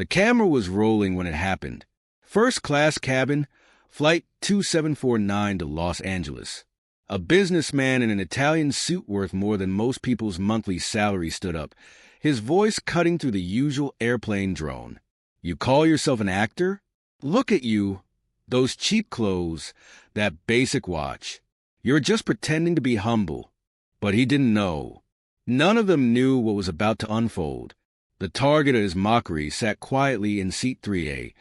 The camera was rolling when it happened. First-class cabin, Flight 2749 to Los Angeles. A businessman in an Italian suit worth more than most people's monthly salary stood up, his voice cutting through the usual airplane drone. "You call yourself an actor? Look at you. Those cheap clothes, that basic watch. You're just pretending to be humble." But he didn't know. None of them knew what was about to unfold. The target of his mockery sat quietly in seat 3A,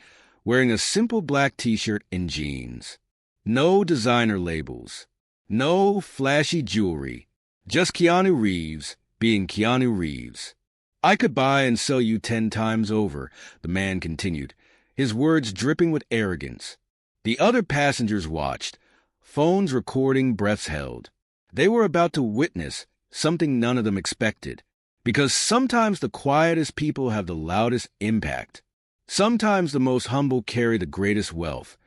wearing a simple black t-shirt and jeans. No designer labels. No flashy jewelry. Just Keanu Reeves being Keanu Reeves. "I could buy and sell you 10 times over," the man continued, his words dripping with arrogance. The other passengers watched, phones recording, breaths held. They were about to witness something none of them expected, because sometimes the quietest people have the loudest impact. Sometimes the most humble carry the greatest wealth,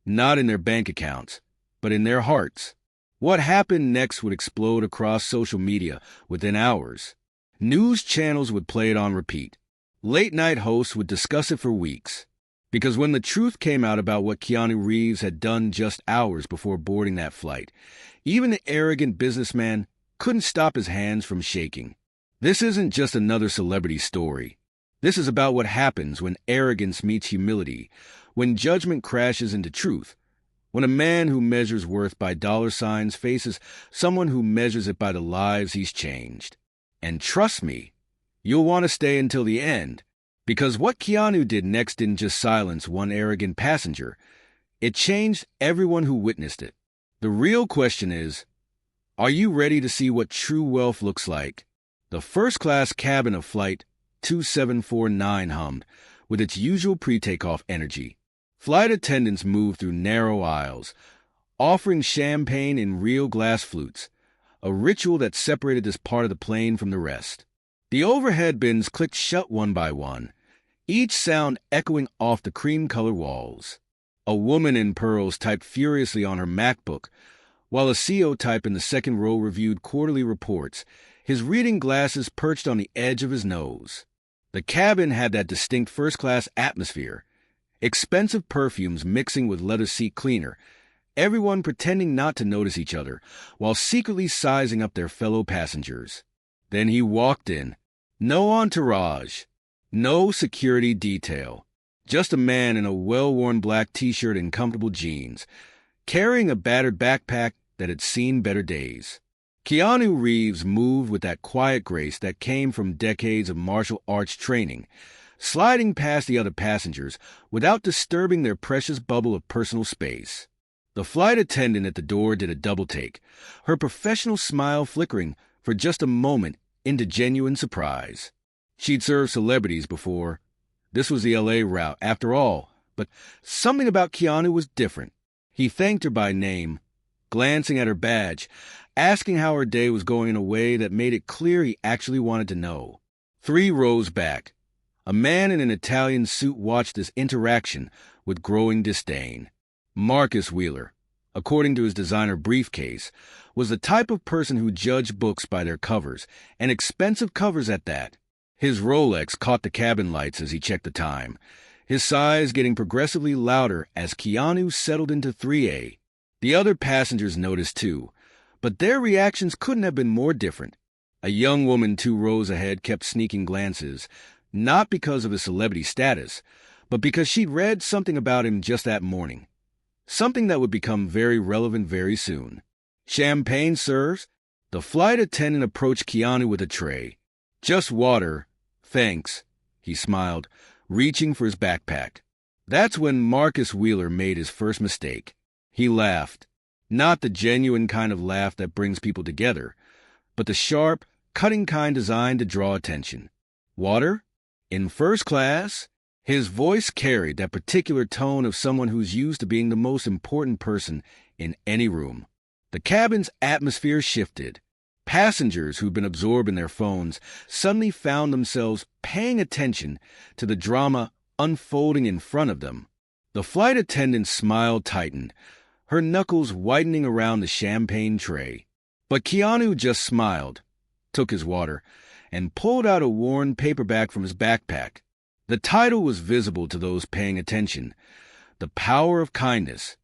not in their bank accounts, but in their hearts. What happened next would explode across social media within hours. News channels would play it on repeat. Late-night hosts would discuss it for weeks. Because when the truth came out about what Keanu Reeves had done just hours before boarding that flight, even the arrogant businessman couldn't stop his hands from shaking. This isn't just another celebrity story. This is about what happens when arrogance meets humility, when judgment crashes into truth, when a man who measures worth by dollar signs faces someone who measures it by the lives he's changed. And trust me, you'll want to stay until the end, because what Keanu did next didn't just silence one arrogant passenger. It changed everyone who witnessed it. The real question is, are you ready to see what true wealth looks like? The first-class cabin of Flight 2749 hummed with its usual pre-takeoff energy. Flight attendants moved through narrow aisles, offering champagne in real glass flutes, a ritual that separated this part of the plane from the rest. The overhead bins clicked shut one by one, each sound echoing off the cream-colored walls. A woman in pearls typed furiously on her MacBook, while a CEO type in the second row reviewed quarterly reports, his reading glasses perched on the edge of his nose. The cabin had that distinct first-class atmosphere, expensive perfumes mixing with leather seat cleaner, everyone pretending not to notice each other, while secretly sizing up their fellow passengers. Then he walked in. No entourage, no security detail, just a man in a well-worn black t-shirt and comfortable jeans, carrying a battered backpack that had seen better days. Keanu Reeves moved with that quiet grace that came from decades of martial arts training, sliding past the other passengers without disturbing their precious bubble of personal space. The flight attendant at the door did a double-take, her professional smile flickering for just a moment into genuine surprise. She'd served celebrities before. This was the LA route, after all, but something about Keanu was different. He thanked her by name, glancing at her badge, asking how her day was going in a way that made it clear he actually wanted to know. 3 rows back, a man in an Italian suit watched this interaction with growing disdain. Marcus Wheeler, according to his designer briefcase, was the type of person who judged books by their covers, and expensive covers at that. His Rolex caught the cabin lights as he checked the time, his sighs getting progressively louder as Keanu settled into 3A. The other passengers noticed too, but their reactions couldn't have been more different. A young woman 2 rows ahead kept sneaking glances, not because of his celebrity status, but because she'd read something about him just that morning. Something that would become very relevant very soon. "Champagne, sirs?" The flight attendant approached Keanu with a tray. "Just water, thanks," he smiled, reaching for his backpack. That's when Marcus Wheeler made his first mistake. He laughed. Not the genuine kind of laugh that brings people together, but the sharp, cutting kind designed to draw attention. "Water? In first class?" His voice carried that particular tone of someone who's used to being the most important person in any room. The cabin's atmosphere shifted. Passengers who'd been absorbed in their phones suddenly found themselves paying attention to the drama unfolding in front of them. The flight attendant's smile tightened, her knuckles whitening around the champagne tray. But Keanu just smiled, took his water, and pulled out a worn paperback from his backpack. The title was visible to those paying attention: The Power of Kindness,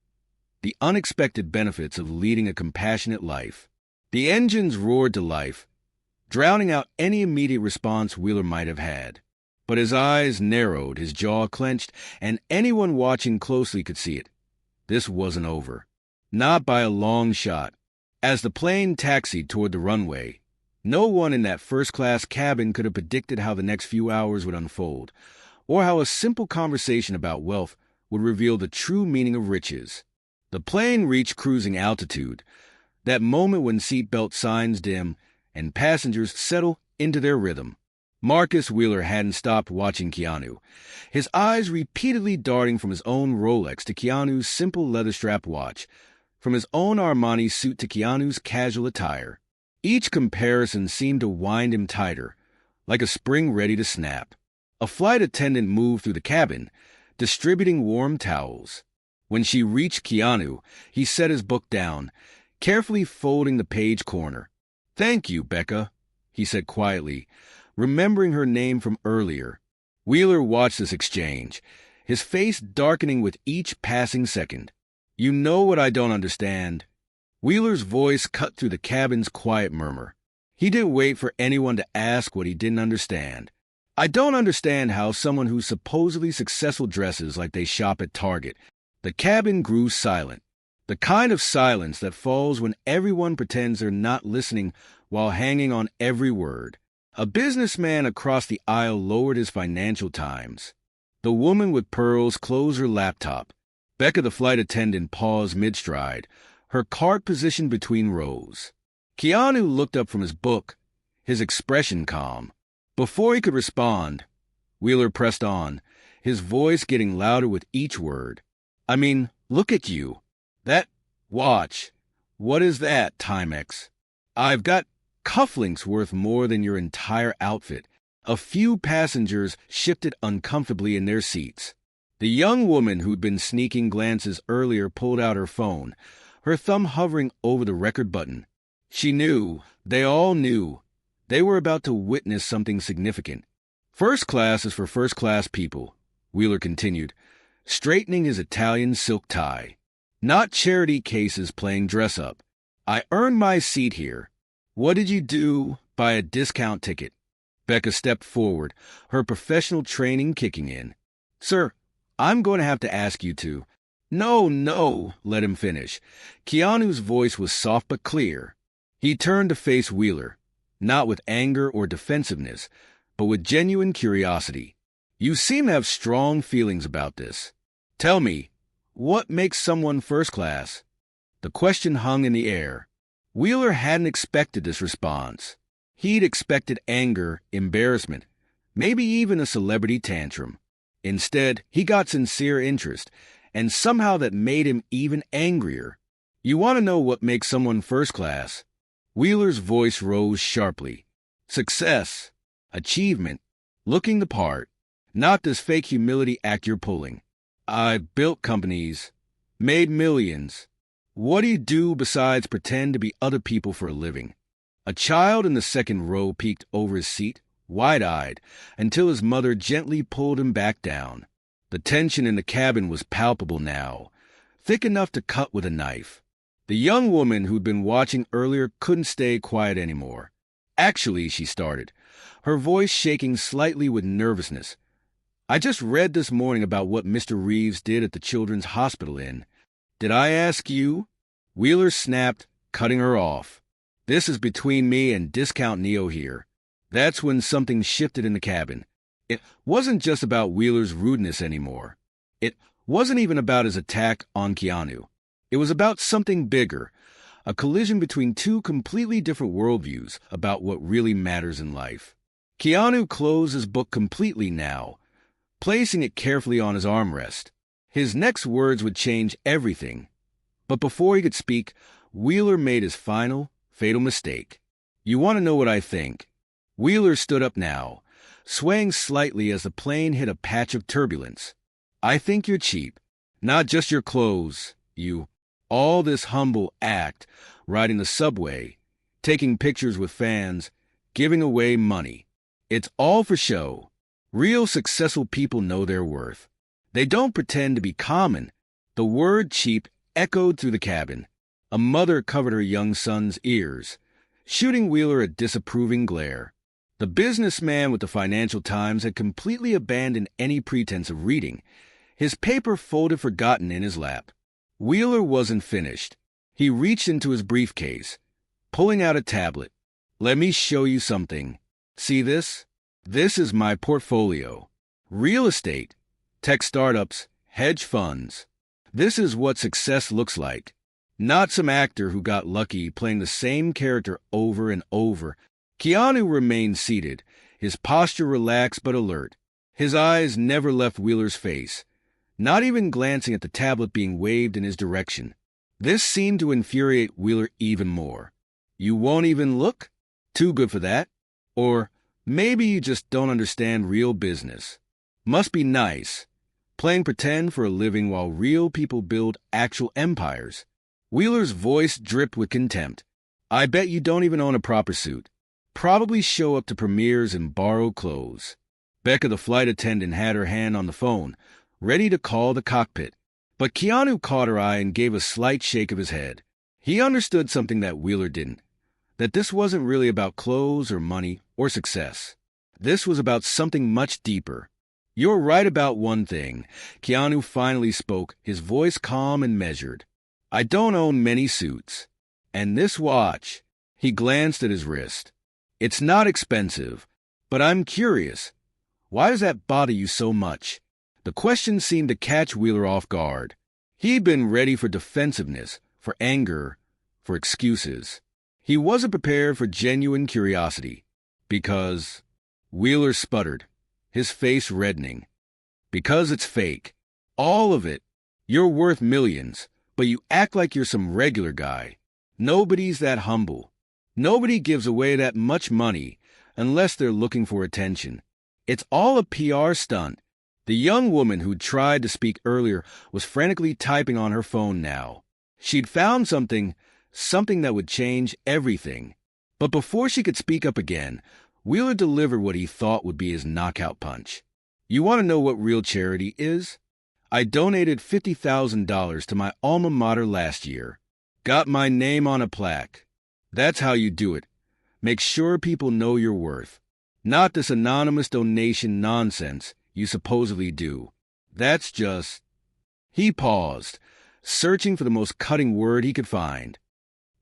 the unexpected benefits of leading a compassionate life. The engines roared to life, drowning out any immediate response Wheeler might have had. But his eyes narrowed, his jaw clenched, and anyone watching closely could see it. This wasn't over. Not by a long shot. As the plane taxied toward the runway, no one in that first-class cabin could have predicted how the next few hours would unfold, or how a simple conversation about wealth would reveal the true meaning of riches. The plane reached cruising altitude, that moment when seatbelt signs dim and passengers settle into their rhythm. Marcus Wheeler hadn't stopped watching Keanu, his eyes repeatedly darting from his own Rolex to Keanu's simple leather-strap watch, from his own Armani suit to Keanu's casual attire. Each comparison seemed to wind him tighter, like a spring ready to snap. A flight attendant moved through the cabin, distributing warm towels. When she reached Keanu, he set his book down, carefully folding the page corner. "Thank you, Becca," he said quietly, remembering her name from earlier. Wheeler watched this exchange, his face darkening with each passing second. "You know what I don't understand." Wheeler's voice cut through the cabin's quiet murmur. He didn't wait for anyone to ask what he didn't understand. "I don't understand how someone who's supposedly successful dresses like they shop at Target." The cabin grew silent, the kind of silence that falls when everyone pretends they're not listening while hanging on every word. A businessman across the aisle lowered his Financial Times. The woman with pearls closed her laptop. Becca, the flight attendant, paused mid-stride, her cart positioned between rows. Keanu looked up from his book, his expression calm. Before he could respond, Wheeler pressed on, his voice getting louder with each word. "I mean, look at you. That watch. What is that, Timex? I've got cufflinks worth more than your entire outfit." A few passengers shifted uncomfortably in their seats. The young woman who'd been sneaking glances earlier pulled out her phone, her thumb hovering over the record button. She knew, they all knew, they were about to witness something significant. "First class is for first-class people," Wheeler continued, straightening his Italian silk tie. "Not charity cases playing dress-up. I earned my seat here. What did you do? Buy a discount ticket?" Becca stepped forward, her professional training kicking in. "Sir, I'm going to have to ask you to." No, let him finish. Keanu's voice was soft but clear. He turned to face Wheeler, not with anger or defensiveness, but with genuine curiosity. "You seem to have strong feelings about this. Tell me, what makes someone first class?" The question hung in the air. Wheeler hadn't expected this response. He'd expected anger, embarrassment, maybe even a celebrity tantrum. Instead, he got sincere interest, and somehow that made him even angrier. "You want to know what makes someone first class?" Wheeler's voice rose sharply. "Success, achievement, looking the part, not this fake humility act you're pulling. I built companies, made millions. What do you do besides pretend to be other people for a living?" A child in the second row peeked over his seat, wide-eyed, until his mother gently pulled him back down. The tension in the cabin was palpable now, thick enough to cut with a knife. The young woman who'd been watching earlier couldn't stay quiet anymore. "Actually," she started, her voice shaking slightly with nervousness, "I just read this morning about what Mr. Reeves did at the Children's Hospital Inn. Did I ask you?" Wheeler snapped, cutting her off. "This is between me and Discount Neo here." That's when something shifted in the cabin. It wasn't just about Wheeler's rudeness anymore. It wasn't even about his attack on Keanu. It was about something bigger, a collision between two completely different worldviews about what really matters in life. Keanu closed his book completely now, placing it carefully on his armrest. His next words would change everything. But before he could speak, Wheeler made his final, fatal mistake. "You want to know what I think?" Wheeler stood up now, swaying slightly as the plane hit a patch of turbulence. "I think you're cheap. Not just your clothes, all this humble act, riding the subway, taking pictures with fans, giving away money. It's all for show. Real successful people know their worth. They don't pretend to be common. The word cheap echoed through the cabin. A mother covered her young son's ears, shooting Wheeler a disapproving glare. The businessman with the Financial Times had completely abandoned any pretense of reading, his paper folded forgotten in his lap. Wheeler wasn't finished. He reached into his briefcase, pulling out a tablet. "Let me show you something. See this? This is my portfolio. Real estate, tech startups, hedge funds. This is what success looks like. Not some actor who got lucky playing the same character over and over." Keanu remained seated, his posture relaxed but alert. His eyes never left Wheeler's face, not even glancing at the tablet being waved in his direction. This seemed to infuriate Wheeler even more. "You won't even look? Too good for that? Or maybe you just don't understand real business. Must be nice, playing pretend for a living while real people build actual empires." Wheeler's voice dripped with contempt. "I bet you don't even own a proper suit. Probably show up to premieres in borrowed clothes." Becca, the flight attendant, had her hand on the phone, ready to call the cockpit. But Keanu caught her eye and gave a slight shake of his head. He understood something that Wheeler didn't, that this wasn't really about clothes or money or success. This was about something much deeper. "You're right about one thing," Keanu finally spoke, his voice calm and measured. "I don't own many suits. And this watch," he glanced at his wrist, "it's not expensive, but I'm curious. Why does that bother you so much?" The question seemed to catch Wheeler off guard. He'd been ready for defensiveness, for anger, for excuses. He wasn't prepared for genuine curiosity. "Because..." Wheeler sputtered, his face reddening. "Because it's fake. All of it. You're worth millions, but you act like you're some regular guy. Nobody's that humble. Nobody gives away that much money unless they're looking for attention. It's all a PR stunt." The young woman who'd tried to speak earlier was frantically typing on her phone now. She'd found something that would change everything. But before she could speak up again, Wheeler delivered what he thought would be his knockout punch. "You want to know what real charity is? I donated $50,000 to my alma mater last year. Got my name on a plaque. That's how you do it. Make sure people know your worth. Not this anonymous donation nonsense you supposedly do. That's just..." He paused, searching for the most cutting word he could find.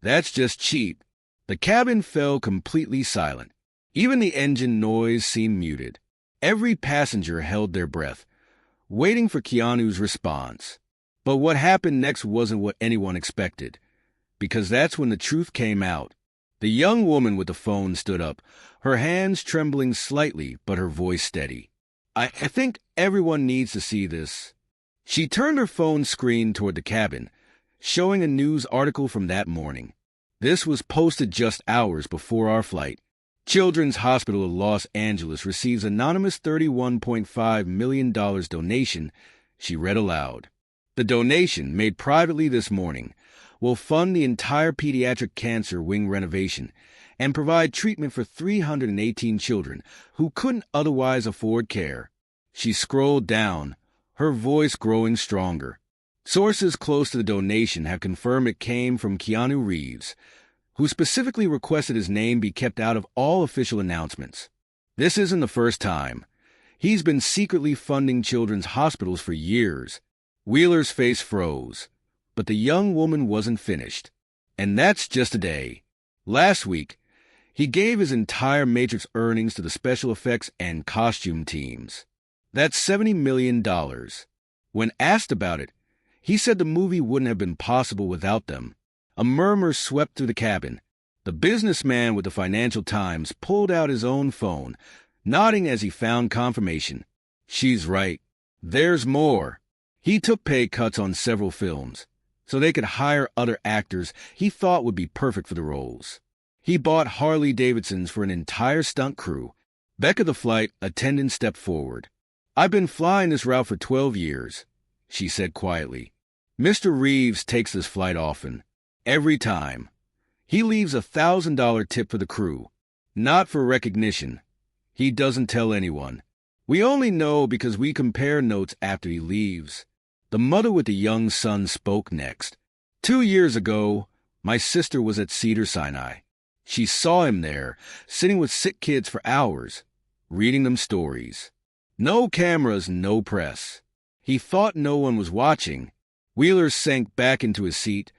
"That's just cheap." The cabin fell completely silent. Even the engine noise seemed muted. Every passenger held their breath, waiting for Keanu's response. But what happened next wasn't what anyone expected, because that's when the truth came out. The young woman with the phone stood up, her hands trembling slightly but her voice steady. I think everyone needs to see this." She turned her phone screen toward the cabin, showing a news article from that morning. "This was posted just hours before our flight. Children's Hospital of Los Angeles receives anonymous $31.5 million donation," she read aloud. "The donation, made privately this morning, will fund the entire pediatric cancer wing renovation and provide treatment for 318 children who couldn't otherwise afford care." She scrolled down, her voice growing stronger. "Sources close to the donation have confirmed it came from Keanu Reeves, who specifically requested his name be kept out of all official announcements. This isn't the first time. He's been secretly funding children's hospitals for years." Wheeler's face froze, but the young woman wasn't finished. "And that's just a day. Last week, he gave his entire Matrix earnings to the special effects and costume teams. That's $70 million. When asked about it, he said the movie wouldn't have been possible without them." A murmur swept through the cabin. The businessman with the Financial Times pulled out his own phone, nodding as he found confirmation. "She's right. There's more." He took pay cuts on several films, so they could hire other actors he thought would be perfect for the roles. He bought Harley Davidsons for an entire stunt crew. Becca, the flight attendant, stepped forward. "I've been flying this route for 12 years, she said quietly. "Mr. Reeves takes this flight often. Every time. He leaves a $1,000 tip for the crew. Not for recognition. He doesn't tell anyone. We only know because we compare notes after he leaves. The mother with the young son spoke next. 2 years ago, my sister was at Cedars-Sinai. She saw him there, sitting with sick kids for hours, reading them stories. No cameras, no press. He thought no one was watching. Wheeler sank back into his seat,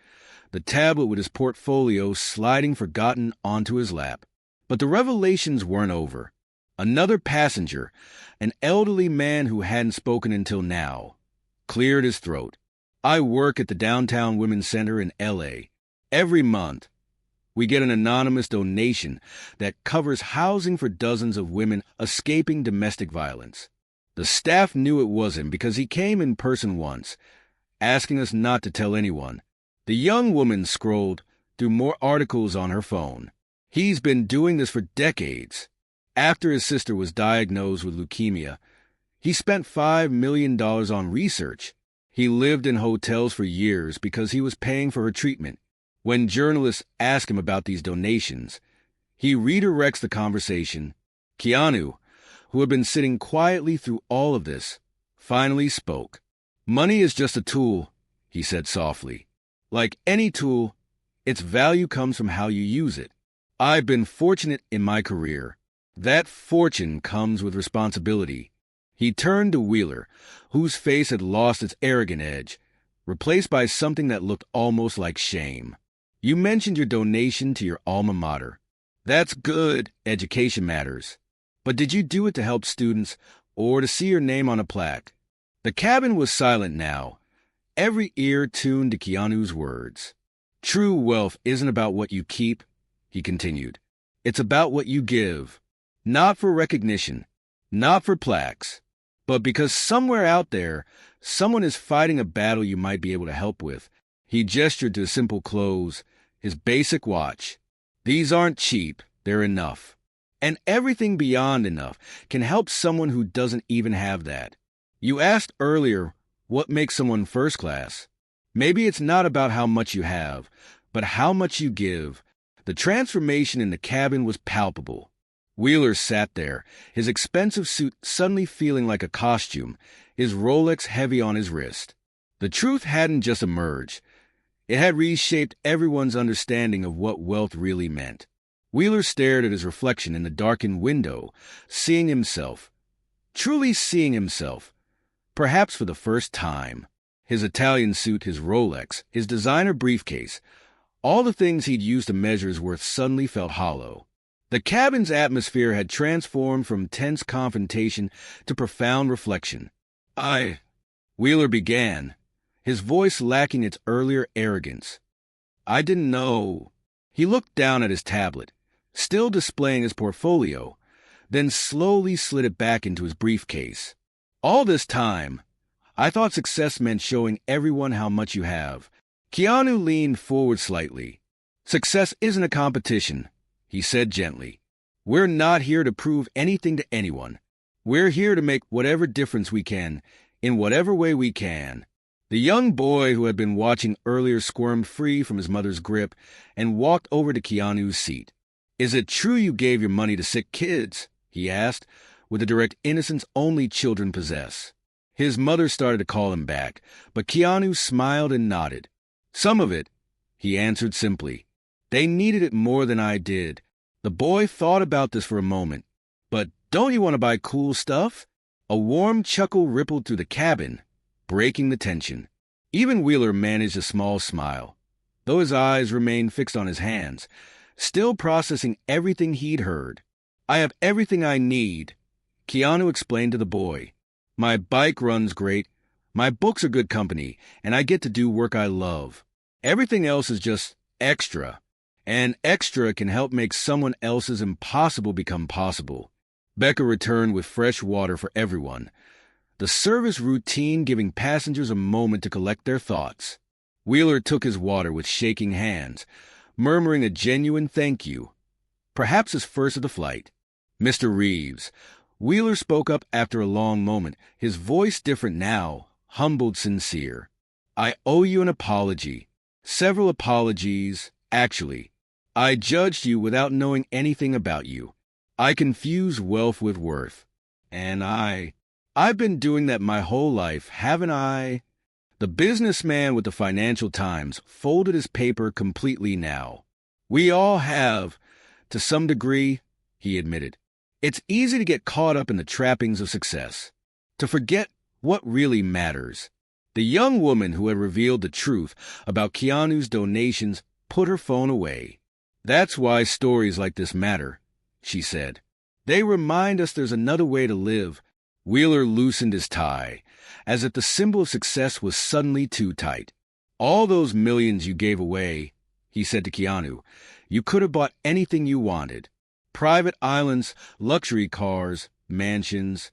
the tablet with his portfolio sliding forgotten onto his lap. But the revelations weren't over. Another passenger, an elderly man who hadn't spoken until now, cleared his throat. I work at the Downtown Women's Center in L.A. Every month, we get an anonymous donation that covers housing for dozens of women escaping domestic violence. The staff knew it was him because he came in person once, asking us not to tell anyone. The young woman scrolled through more articles on her phone. He's been doing this for decades. After his sister was diagnosed with leukemia, he spent $5 million on research. He lived in hotels for years because he was paying for her treatment. When journalists ask him about these donations, he redirects the conversation. Keanu, who had been sitting quietly through all of this, finally spoke. Money is just a tool, he said softly. Like any tool, its value comes from how you use it. I've been fortunate in my career. That fortune comes with responsibility. He turned to Wheeler, whose face had lost its arrogant edge, replaced by something that looked almost like shame. You mentioned your donation to your alma mater. That's good, education matters. But did you do it to help students or to see your name on a plaque? The cabin was silent now, every ear tuned to Keanu's words. True wealth isn't about what you keep, he continued. It's about what you give. Not for recognition, not for plaques, but because somewhere out there, someone is fighting a battle you might be able to help with. He gestured to his simple clothes, his basic watch. These aren't cheap, they're enough. And everything beyond enough can help someone who doesn't even have that. You asked earlier what makes someone first class. Maybe it's not about how much you have, but how much you give. The transformation in the cabin was palpable. Wheeler sat there, his expensive suit suddenly feeling like a costume, his Rolex heavy on his wrist. The truth hadn't just emerged. It had reshaped everyone's understanding of what wealth really meant. Wheeler stared at his reflection in the darkened window, seeing himself, truly seeing himself, perhaps for the first time. His Italian suit, his Rolex, his designer briefcase, all the things he'd used to measure his worth suddenly felt hollow. The cabin's atmosphere had transformed from tense confrontation to profound reflection. Wheeler began, his voice lacking its earlier arrogance. I didn't know. He looked down at his tablet, still displaying his portfolio, then slowly slid it back into his briefcase. All this time, I thought success meant showing everyone how much you have. Keanu leaned forward slightly. Success isn't a competition, he said gently. We're not here to prove anything to anyone. We're here to make whatever difference we can, in whatever way we can. The young boy who had been watching earlier squirmed free from his mother's grip and walked over to Keanu's seat. Is it true you gave your money to sick kids? He asked, with the direct innocence only children possess. His mother started to call him back, but Keanu smiled and nodded. Some of it, he answered simply. They needed it more than I did. The boy thought about this for a moment. But don't you want to buy cool stuff? A warm chuckle rippled through the cabin, breaking the tension. Even Wheeler managed a small smile, though his eyes remained fixed on his hands, still processing everything he'd heard. I have everything I need, Keanu explained to the boy. My bike runs great, my books are good company, and I get to do work I love. Everything else is just extra. And extra can help make someone else's impossible become possible. Becca returned with fresh water for everyone, the service routine giving passengers a moment to collect their thoughts. Wheeler took his water with shaking hands, murmuring a genuine thank you, perhaps his first of the flight. Mr. Reeves, Wheeler spoke up after a long moment, his voice different now, humbled, sincere. I owe you an apology. Several apologies, actually. I judged you without knowing anything about you. I confused wealth with worth. And I've been doing that my whole life, haven't I? The businessman with the Financial Times folded his paper completely now. We all have, to some degree, he admitted. It's easy to get caught up in the trappings of success, to forget what really matters. The young woman who had revealed the truth about Keanu's donations put her phone away. That's why stories like this matter, she said. They remind us there's another way to live. Wheeler loosened his tie, as if the symbol of success was suddenly too tight. All those millions you gave away, he said to Keanu, you could have bought anything you wanted. Private islands, luxury cars, mansions.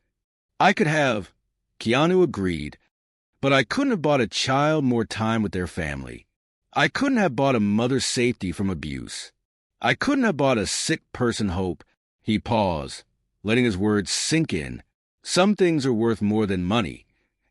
I could have, Keanu agreed, but I couldn't have bought a child more time with their family. I couldn't have bought a mother's safety from abuse. I couldn't have bought a sick person hope. He paused, letting his words sink in. Some things are worth more than money,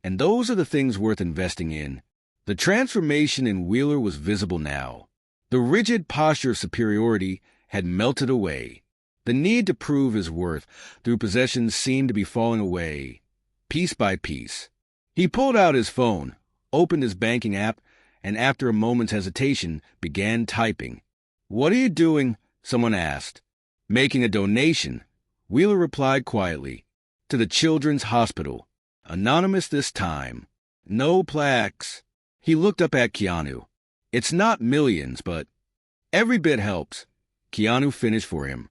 and those are the things worth investing in. The transformation in Wheeler was visible now. The rigid posture of superiority had melted away. The need to prove his worth through possessions seemed to be falling away, piece by piece. He pulled out his phone, opened his banking app, and after a moment's hesitation, began typing. What are you doing? Someone asked. Making a donation, Wheeler replied quietly. To the Children's Hospital. Anonymous this time. No plaques. He looked up at Keanu. It's not millions, but every bit helps. Keanu finished for him.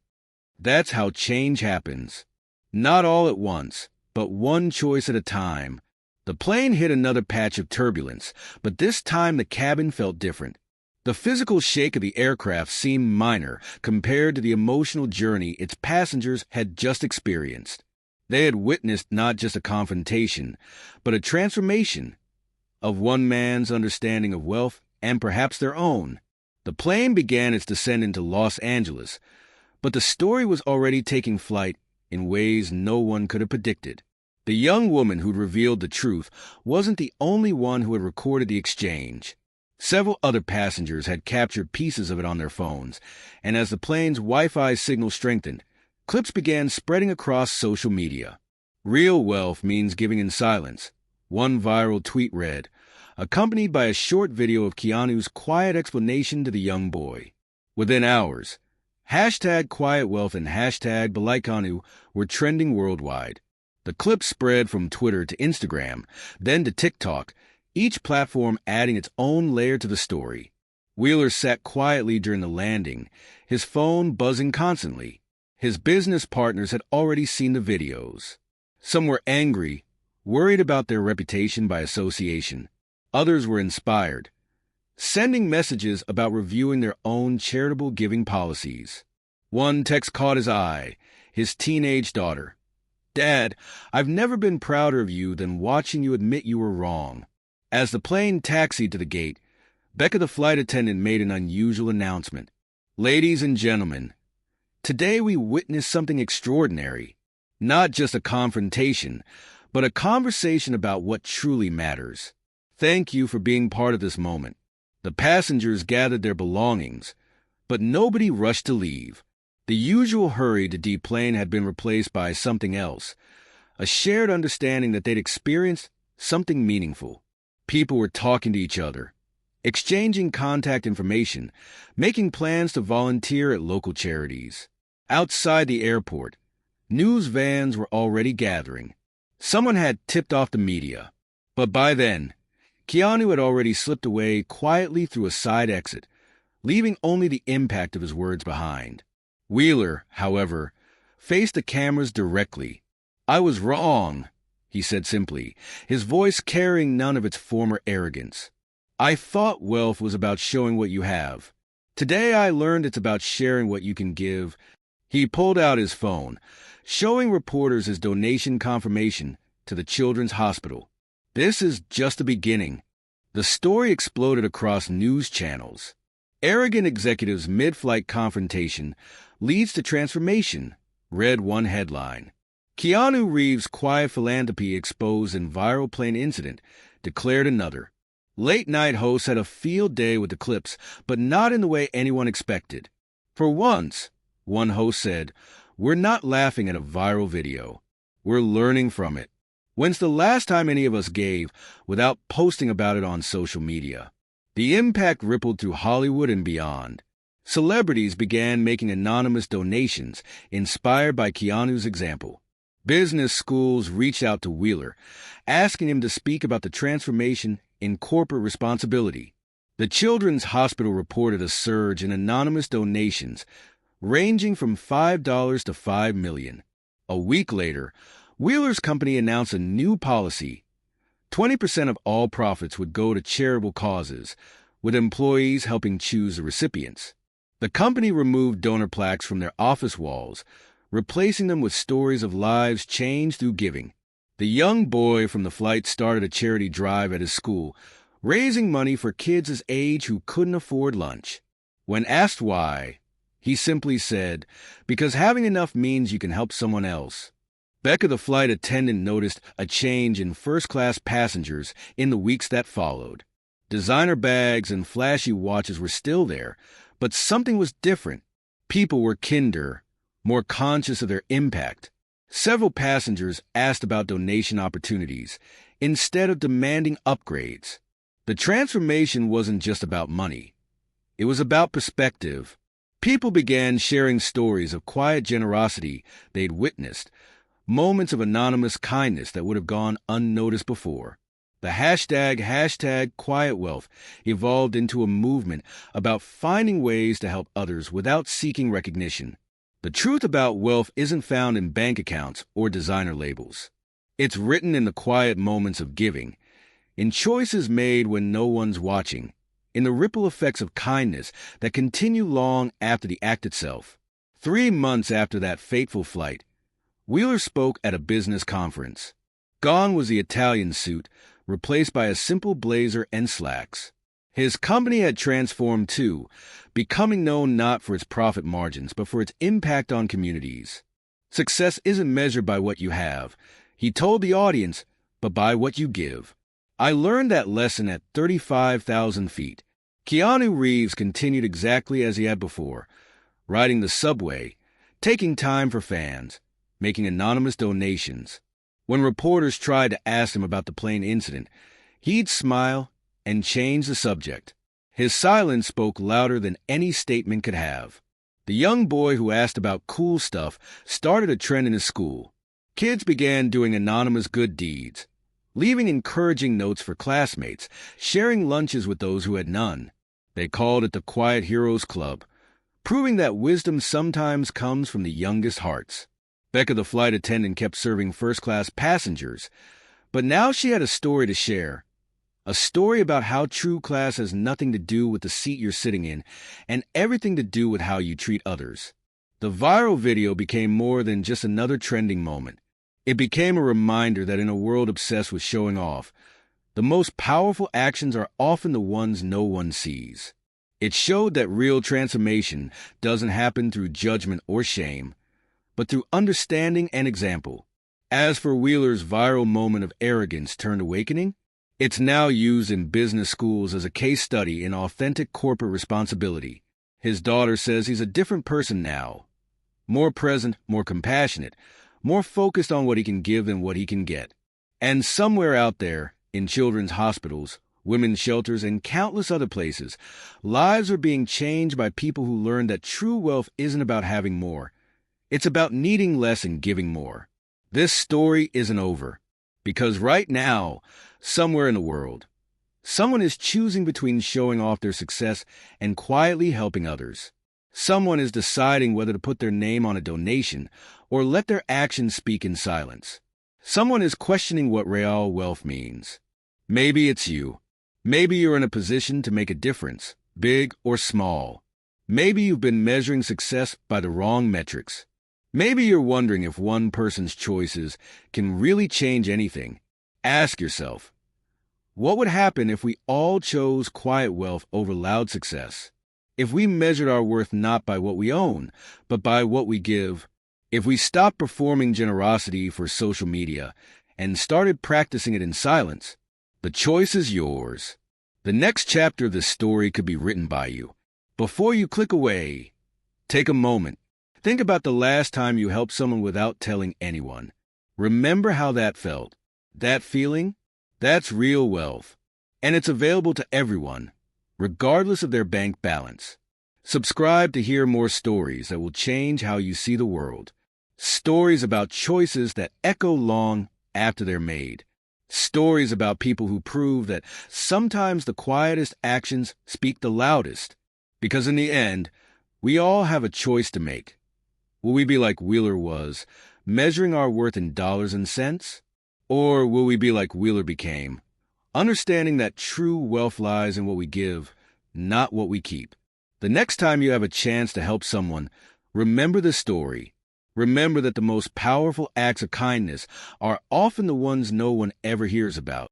That's how change happens. Not all at once, but one choice at a time. The plane hit another patch of turbulence, but this time the cabin felt different. The physical shake of the aircraft seemed minor compared to the emotional journey its passengers had just experienced. They had witnessed not just a confrontation, but a transformation of one man's understanding of wealth and perhaps their own. The plane began its descent into Los Angeles, but the story was already taking flight in ways no one could have predicted. The young woman who'd revealed the truth wasn't the only one who had recorded the exchange. Several other passengers had captured pieces of it on their phones, and as the plane's Wi-Fi signal strengthened, clips began spreading across social media. Real wealth means giving in silence, one viral tweet read, accompanied by a short video of Keanu's quiet explanation to the young boy. Within hours, hashtag Quiet Wealth and hashtag Keanu were trending worldwide. The clips spread from Twitter to Instagram, then to TikTok, each platform adding its own layer to the story. Wheeler sat quietly during the landing, his phone buzzing constantly. His business partners had already seen the videos. Some were angry, worried about their reputation by association. Others were inspired, sending messages about reviewing their own charitable giving policies. One text caught his eye, his teenage daughter. Dad, I've never been prouder of you than watching you admit you were wrong. As the plane taxied to the gate, Becca the flight attendant made an unusual announcement. Ladies and gentlemen, today we witnessed something extraordinary. Not just a confrontation, but a conversation about what truly matters. Thank you for being part of this moment. The passengers gathered their belongings, but nobody rushed to leave. The usual hurry to deplane had been replaced by something else, a shared understanding that they'd experienced something meaningful. People were talking to each other, exchanging contact information, making plans to volunteer at local charities. Outside the airport, news vans were already gathering. Someone had tipped off the media. But by then, Keanu had already slipped away quietly through a side exit, leaving only the impact of his words behind. Wheeler, however, faced the cameras directly. I was wrong, he said simply, his voice carrying none of its former arrogance. I thought wealth was about showing what you have. Today I learned it's about sharing what you can give. He pulled out his phone, showing reporters his donation confirmation to the Children's Hospital. This is just the beginning. The story exploded across news channels. Arrogant executives' mid-flight confrontation leads to transformation, read one headline. Keanu Reeves' quiet philanthropy exposed in viral plane incident, declared another. Late-night hosts had a field day with the clips, but not in the way anyone expected. For once, one host said, we're not laughing at a viral video. We're learning from it. When's the last time any of us gave without posting about it on social media? The impact rippled through Hollywood and beyond. Celebrities began making anonymous donations, inspired by Keanu's example. Business schools reached out to Wheeler, asking him to speak about the transformation in corporate responsibility. The Children's Hospital reported a surge in anonymous donations, ranging from $5 to $5 million. A week later, Wheeler's company announced a new policy. 20% of all profits would go to charitable causes, with employees helping choose the recipients. The company removed donor plaques from their office walls, replacing them with stories of lives changed through giving. The young boy from the flight started a charity drive at his school, raising money for kids his age who couldn't afford lunch. When asked why, he simply said, "Because having enough means you can help someone else." Becca, the flight attendant, noticed a change in first-class passengers in the weeks that followed. Designer bags and flashy watches were still there, but something was different. People were kinder, more conscious of their impact. Several passengers asked about donation opportunities instead of demanding upgrades. The transformation wasn't just about money. It was about perspective. People began sharing stories of quiet generosity they'd witnessed, moments of anonymous kindness that would have gone unnoticed before. The hashtag Quiet Wealth evolved into a movement about finding ways to help others without seeking recognition. The truth about wealth isn't found in bank accounts or designer labels. It's written in the quiet moments of giving, in choices made when no one's watching, in the ripple effects of kindness that continue long after the act itself. 3 months after that fateful flight, Wheeler spoke at a business conference. Gone was the Italian suit, replaced by a simple blazer and slacks. His company had transformed too, becoming known not for its profit margins, but for its impact on communities. Success isn't measured by what you have, he told the audience, but by what you give. I learned that lesson at 35,000 feet. Keanu Reeves continued exactly as he had before, riding the subway, taking time for fans, making anonymous donations. When reporters tried to ask him about the plane incident, he'd smile and change the subject. His silence spoke louder than any statement could have. The young boy who asked about cool stuff started a trend in his school. Kids began doing anonymous good deeds, leaving encouraging notes for classmates, sharing lunches with those who had none. They called it the Quiet Heroes Club, proving that wisdom sometimes comes from the youngest hearts. Becca, the flight attendant, kept serving first-class passengers, but now she had a story to share. A story about how true class has nothing to do with the seat you're sitting in and everything to do with how you treat others. The viral video became more than just another trending moment. It became a reminder that in a world obsessed with showing off, the most powerful actions are often the ones no one sees. It showed that real transformation doesn't happen through judgment or shame, but through understanding and example. As for Wheeler's viral moment of arrogance turned awakening, it's now used in business schools as a case study in authentic corporate responsibility. His daughter says he's a different person now, more present, more compassionate, more focused on what he can give than what he can get. And somewhere out there, in children's hospitals, women's shelters, and countless other places, lives are being changed by people who learned that true wealth isn't about having more. It's about needing less and giving more. This story isn't over, because right now, somewhere in the world, someone is choosing between showing off their success and quietly helping others. Someone is deciding whether to put their name on a donation or let their actions speak in silence. Someone is questioning what real wealth means. Maybe it's you. Maybe you're in a position to make a difference, big or small. Maybe you've been measuring success by the wrong metrics. Maybe you're wondering if one person's choices can really change anything. Ask yourself, what would happen if we all chose quiet wealth over loud success? If we measured our worth not by what we own, but by what we give? If we stopped performing generosity for social media and started practicing it in silence? The choice is yours. The next chapter of this story could be written by you. Before you click away, take a moment. Think about the last time you helped someone without telling anyone. Remember how that felt. That feeling? That's real wealth. And it's available to everyone, regardless of their bank balance. Subscribe to hear more stories that will change how you see the world. Stories about choices that echo long after they're made. Stories about people who prove that sometimes the quietest actions speak the loudest. Because in the end, we all have a choice to make. Will we be like Wheeler was, measuring our worth in dollars and cents? Or will we be like Wheeler became, understanding that true wealth lies in what we give, not what we keep? The next time you have a chance to help someone, remember the story. Remember that the most powerful acts of kindness are often the ones no one ever hears about.